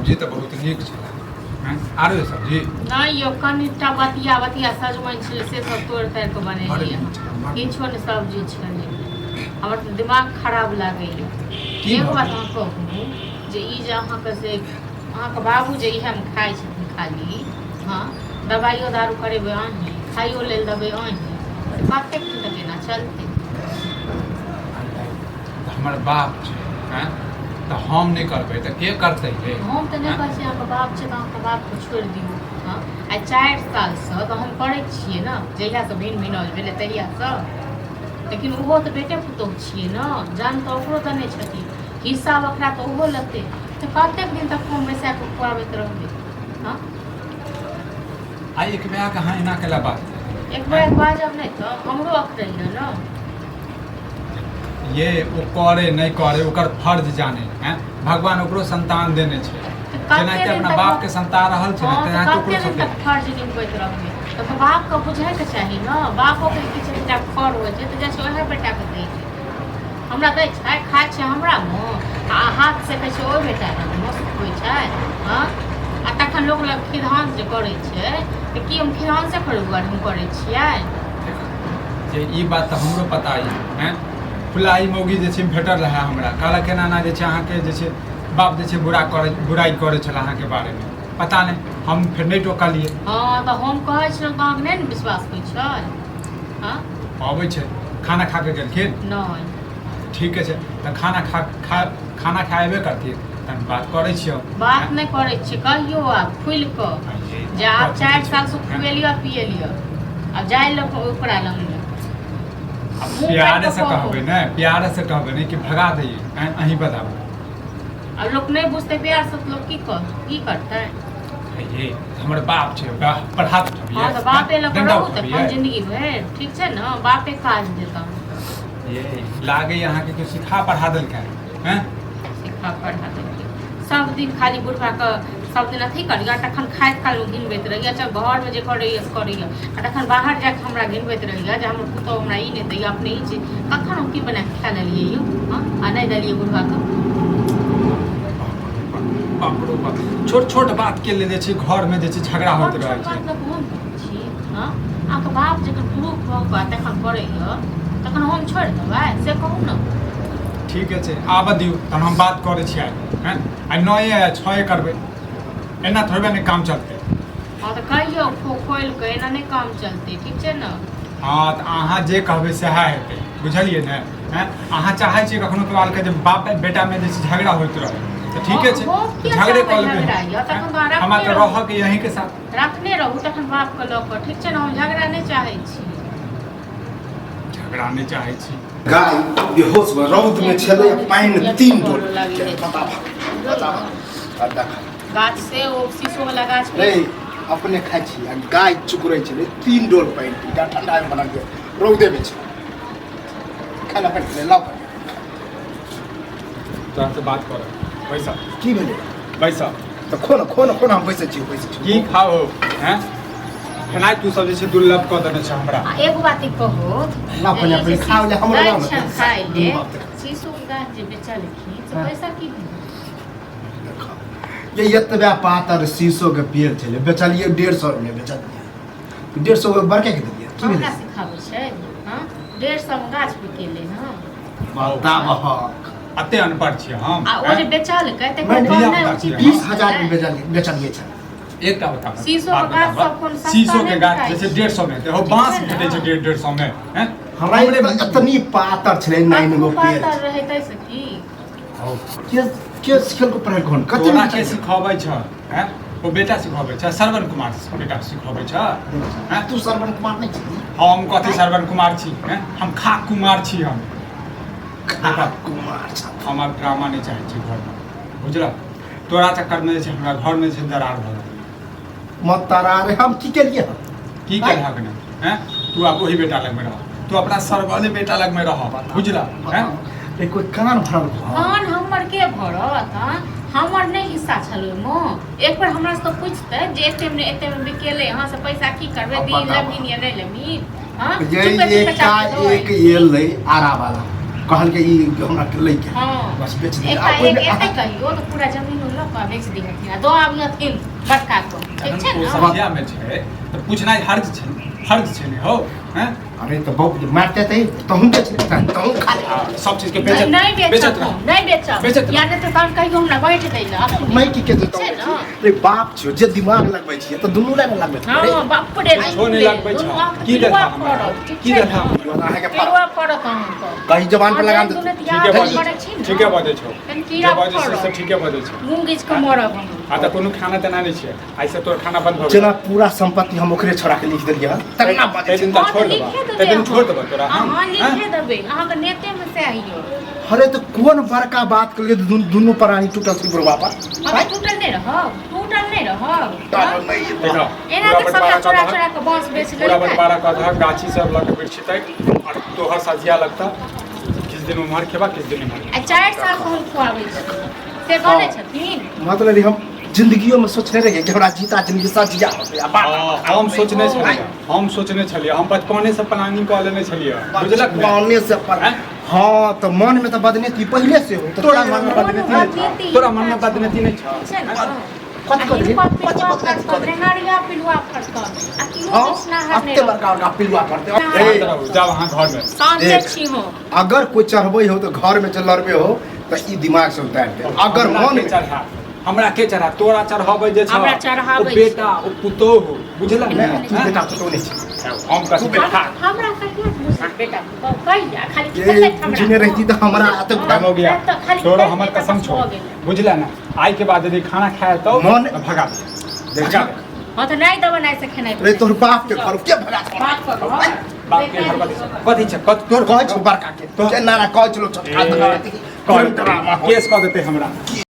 सब्जी तो बहुत नीक छला हैं आरो सब्जी नहीं यो कनिटा बतिया सजमनि छलै से सब तोड़ ताड़ के बनेलियै किछो ने सब्जी छलै हमर तऽ दिमाग खराब लागैया एगो बात हम कहू जे ई जे अहाँके से अहाँके बाबू जे इएहमे खाइ छथिन खाली हाँ दवाइयो दारू करेबै अहीं खाइयो लेल देबै अहीं कतेक दिन तक एना चलतै हमर बाप छै हैं तो हम नहीं करबै तो के करतै रे हम तऽ नहि कहै छी अहाँके बाप छै तऽ अहाँके बापके छोड़ि दियौ हाँ आइ 4 सालसँ तऽ हम करै छियै ने जहियासँ भिन्न भेलै तहियासँ लेकिन ओहो तऽ बेटे पुतौह छियै ने जान तऽ ओकरो देने छथिन हिस्सा ओकरा तऽ ओहो लेतै तऽ कतेक दिन तक हम बैसा कऽ खुआबैत रहबै हाँ आई एक बेर कहाँ एना केला बात एक बेर बाजब नहीं तो हमरो अखरैया ना ये वो करे नहीं करे ओकर फर्ज जाने हैं भगवान ओकरो संतान देने छे जेना कि अपना बाप के संतान रहल छे तेना तो ओकरो सब फर्ज निभबैत रहबै तो बाप के बुझाय के चाही ना बापो के किछ एकटा खर होय छै त जैसे ओहे बेटा के दै छै हमरा दै छै खाय छै हमरा मुंह आ हाथ से कहै छै ओइ बेटा के मस्त होय छै हां आ तखन लोग लग खिधान जे करै छै त की हम खिधान से करू हम करै छियै जे ई बात त हमरो पता है फुलाई मौगी जे छै भेटल रहा हमरा कहला केना ना जे छै अहाँ के जे छै बाप जे छै बुराई करे छला अहाँ के बारे में पता नहीं हम फिर नहीं टोकलिए हां त हम कहै छी त अहाँ नहीं विश्वास होय छै हां आबै छै खाना खा के गेलखिन नहीं ठीक है त खाना खाएबे करथिन तन बात करे छियो बात नहीं करे छी कहियो आप खुल क जे आप 4 साल से खुएलियो पिएलियो अब जाय ल ओकरा लंग प्यार से कहबे ना प्यार से कहबे नहीं कि भगा दिए अहीं बताबो अब लोग नहीं बुझते प्यार से लोग की करते ये हमर बाप छै पढ़ा हां तो बापे लग रहू त जिंदगी भर ठीक छै ना बापे काज देता ये लागे यहाँ के कुछ सिखा पढ़ा देल के हैं सिखा पढ़ा देल सब दिन खाली बुढ़वा के सब दिन अथी करिया तखन खाइत काल गिनबैत रहिया चाहे घर में जे करैया आ तखन बाहर जाके हमरा गिनबैत रहिया जे हमर पुतौ हमरा ई नहीं दैया अपने ई छै कखन हम की बना के खा लेलिए यौ हां आ नहीं देलिए बुढ़वा के बापरो बाप छोट बात के ले छै घर में जे छै झगड़ा होत रहै छै हां आके बाप जखन प्रूफ भ के तखन करैया तखन हम छोड़ देबै से कहू ना ठीक है छै आब दियौ तहन हम बात करे छियै हैं आ 9 या 6 करबै एना थोड़े नहीं काम चलते हां त कहियो खोल के एना नहीं काम चलते ठीक छै ना हां त अहाँ जे कहबै सएह हेतै बुझलिए ने हैं अहाँ चाहै छी कखनो काल के जे बाप बेटा में जे झगड़ा होइत रहे तो ठीक है छै झगड़े कर लेबै हम त रह के यहीं के साथ रखने रहू तखन बाप के ल के ठीक छै ना हम झगड़ा नहीं चाहै छी झगड़ा नहीं चाहै छी गाय बेहोश भ रौद में छले पानी 3 डोल बता गाछ से ओ शीशो वाला गाछ रे अपने खाइ छी आ गाय चुकुरै छले 3 डोल पानी टा ठंडा में बना के रौदे में छै खाना पड़ ले लाओ तोरा से बात कर पैसा की भेले पैसा तो खोन हम पैसा छी की खाओ हैं खेनाइ तू सब जे छै दुर्लभ क देने छै हमरा एगो बात कहो ना अपने खाओ ले हमरा नाम खाइ ले शीशो के गाछ जे बेचल की से पैसा की ये एतबे पातर शीशो के पेड़ छले बेचलिए 150 में बेचलिए 150 के बड़के के दिए की भेले सिखाबै छै हां 150 में गाछ बिकेले ना बताब अते अनपढ़ छी हम आ ओ जे बेचल के त कोन नहीं उचित 20000 में बेचलिए छै एकटा बता शीशो के गाछ सब कोन सस्ता शीशो के गाछ जैसे 150 में हो बांस भेटै छै 150 में हैं हमरा इतनी पातर छले 9 गो पेड़ पातर रहै तै से की के सिखल को पढ़ल कोन कते तोरा के सिखाबै छ हैं ओ बेटा सिखाबै छ श्रवण कुमार बेटा सिखाबै छ हैं तू श्रवण कुमार नहीं छी हम कथि श्रवण कुमार छी हैं हम खाक कुमार छी हम खाक कुमार हम अब ड्रामा नहीं चाहै छी घर में बुझला तोरा चक्कर में जे हमरा घर में जे दरार भ मत तारा रे हम की केलिए की केलहक ने हैं तू अब वही बेटा लग में रह तू अपना सरवाले बेटा लग में रह बुझला हैं ए कोई कान भरल कान हमर के भरत हमर नहीं हिस्सा छलो मो एक बार हमरा से तो पूछते जे एते में बिकेले यहां से पैसा की करबे दी लेमी नहीं लेमी हां ये एक एल ले आरा वाला कहल के ई हमरा के ले के हाँ बस बेच दे एक एते कहियो तो पूरा जमीन ल के बेच दी हथिन दो आबियथिन बड़का को ठीक छै ओ ने संख्या में छै तो पूछना हर्ज छै ने हो हैं अरे तो बहुत मारते थे तहु बेच तहु खा ले सब चीज के बेचत नहीं बेचब या नहीं तो काम कहियो हमरा बैठ दै ल मैं की के देतो छै न रे बाप छियो जे दिमाग लगबै छियै तो दुनू रे लगबै हां बाप रे छो नहीं लगबै छ की देखा हमरा की देखा अहाँ के केरुआ पड़त अहाँके कहीं जवान पे लगा दे ठीक है बजे छो कीड़ा बजे से सब ठीक है बजे छो मुंह गिच के मरब हम आ त कोनो खाना तना नहीं छै ऐसे तोर खाना बंद हो जना पूरा संपत्ति हम ओकरे छोड़ा के लिख देलिए तगना बात ते दिन त छोड़ देबा ते दिन छोड़ देबा तोरा हां लिखे देबे अहाँके नेते में से आइयो अरे तो कौन बड़का बात कर लिए दोनों प्राणी टूटल थी बुढ़वा पर अबे टूटल नहीं रहब देखो एना के सब छोड़ा के बांस बेच पूरा ले बड़ा कथा गाछी सब लग बिरछितै और तोहर सजिया लगता किस दिन उमर खेबा किस दिन उमर आ 4 साल से हम खुआबै छी से बने छथिन मतलब हम जिंदगियों में सोचने रहे कि हमरा जीता जिंदगी सच जा हम सोचने छलिए हम बचपने से प्लानिंग कऽ लेने छलिए बुझलक पाने से पर हां तो मन में तो बदनीति पहले से हो तोरा मन में बदनीति नहीं छ तोरा मन में बदनीति नहीं छ कथि कर दे रेहाड़िया पिलुआ फटक आ किलो हां कृष्णा हर अत्ते बड़का का पिलुआ करते जा वहां घर में शांति छी हो अगर कोई चढ़बै हो तो घर में चल लड़बे हो तो ई दिमाग से उतार दे अगर मन में चढ़ा हमरा के चढ़ा तोरा चढ़ाबै जे छ हमरा चढ़ाबै ओ बेटा ओ पुतो हो बुझलक नहीं ने बेटा तो नहीं छै हम कथि बेटा हमरा कहिया मुसा बेटा कहि जा खाली ये खेलैत हमरा पूछने रहती तो हमारा आते हो गया तो खाली छोड़ो खेलैत हमर रहता कसम बस छोड़ हो गेल। बुझला ना आई के बाद यदि खाना खाए तो मन- भगा दे भगा दे हां तो नहीं दबा नहीं से खेनाइ रे तोर बाप के घर के भगा बात कर बाप के घर कथि छ तोर कह छ बड़का के तो नारा कह चलो छोटका केस कऽ देते हमरा